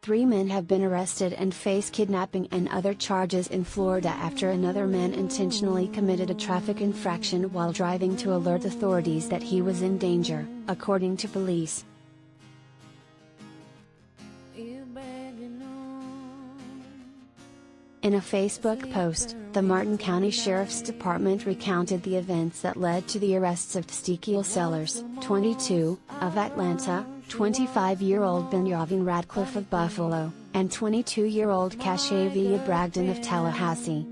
3 men have been arrested and face kidnapping and other charges in Florida after another man intentionally committed a traffic infraction while driving to alert authorities that he was in danger, according to police. In a Facebook post, the Martin County Sheriff's Department recounted the events that led to the arrests of Ezekiel Sellers, 22, of Atlanta, 25-year-old Benjamin Radcliffe of Buffalo, and 22-year-old Cashavia Bragdon of Tallahassee.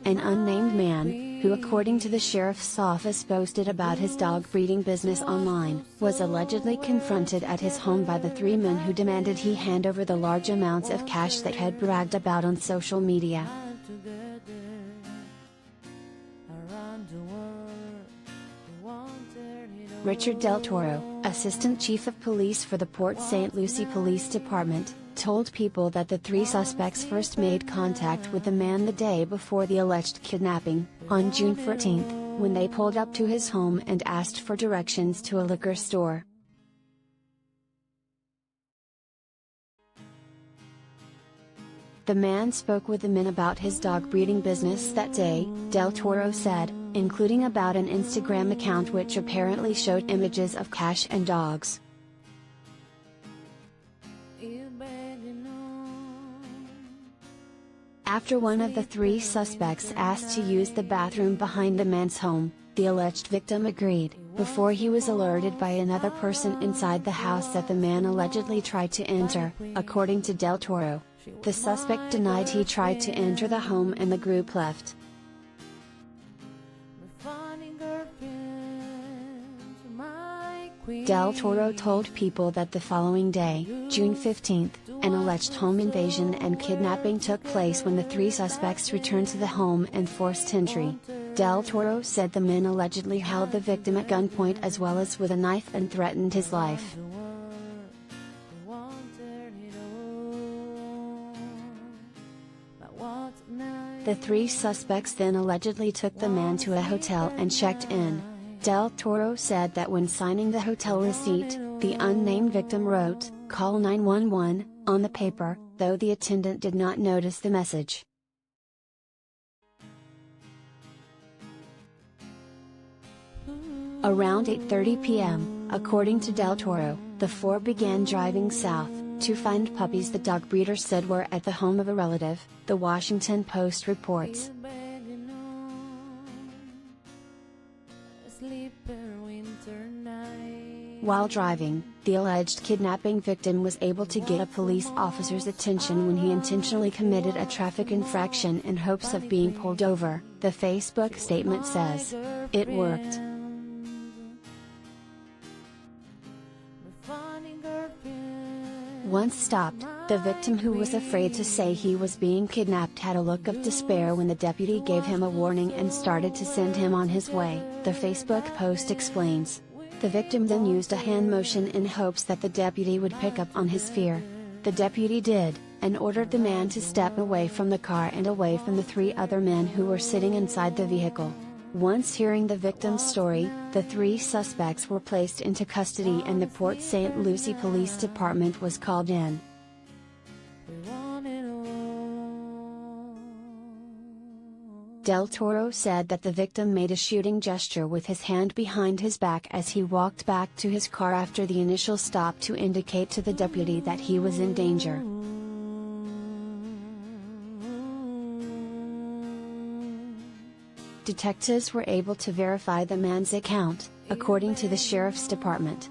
An unnamed man, who according to the sheriff's office boasted about his dog breeding business online, was allegedly confronted at his home by the 3 men who demanded he hand over the large amounts of cash that had bragged about on social media. Richard Del Toro, Assistant Chief of Police for the Port St. Lucie Police Department, told people that the 3 suspects first made contact with the man the day before the alleged kidnapping, on June 14, when they pulled up to his home and asked for directions to a liquor store. The man spoke with the men about his dog breeding business that day, Del Toro said, including about an Instagram account which apparently showed images of cash and dogs. After one of the 3 suspects asked to use the bathroom behind the man's home, the alleged victim agreed, before he was alerted by another person inside the house that the man allegedly tried to enter, according to Del Toro. The suspect denied he tried to enter the home and the group left. Del Toro told people that the following day, June 15, an alleged home invasion and kidnapping took place when the 3 suspects returned to the home and forced entry. Del Toro said the men allegedly held the victim at gunpoint as well as with a knife and threatened his life. The 3 suspects then allegedly took the man to a hotel and checked in. Del Toro said that when signing the hotel receipt, the unnamed victim wrote, "Call 911, on the paper, though the attendant did not notice the message. Around 8:30 p.m., according to Del Toro, the 4 began driving south, to find puppies the dog breeder said were at the home of a relative, the Washington Post reports. While driving, the alleged kidnapping victim was able to get a police officer's attention when he intentionally committed a traffic infraction in hopes of being pulled over, the Facebook statement says. It worked. Once stopped, the victim, who was afraid to say he was being kidnapped, had a look of despair when the deputy gave him a warning and started to send him on his way, the Facebook post explains. The victim then used a hand motion in hopes that the deputy would pick up on his fear. The deputy did, and ordered the man to step away from the car and away from the 3 other men who were sitting inside the vehicle. Once hearing the victim's story, the 3 suspects were placed into custody and the Port St. Lucie Police Department was called in. Del Toro said that the victim made a shooting gesture with his hand behind his back as he walked back to his car after the initial stop to indicate to the deputy that he was in danger. Detectives were able to verify the man's account, according to the sheriff's department.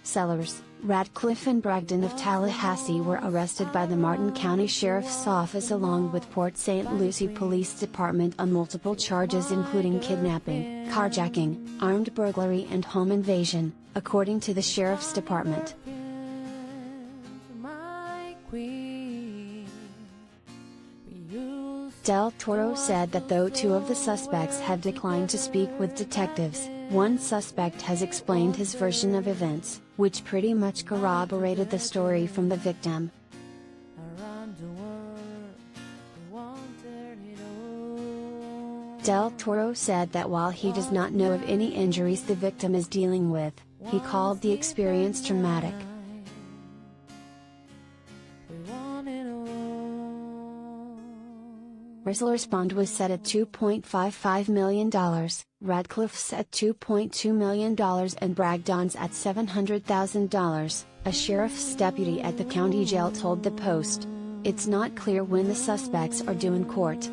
Sellers, Radcliffe and Bragdon of Tallahassee were arrested by the Martin County Sheriff's Office along with Port St. Lucie Police Department on multiple charges including kidnapping, carjacking, armed burglary and home invasion, according to the sheriff's department. Del Toro said that though 2 of the suspects have declined to speak with detectives, one suspect has explained his version of events, which pretty much corroborated the story from the victim. Del Toro said that while he does not know of any injuries the victim is dealing with, he called the experience traumatic. Rizzler's bond was set at $2.55 million, Radcliffe's at $2.2 million and Bragdon's at $700,000, a sheriff's deputy at the county jail told the Post. It's not clear when the suspects are due in court.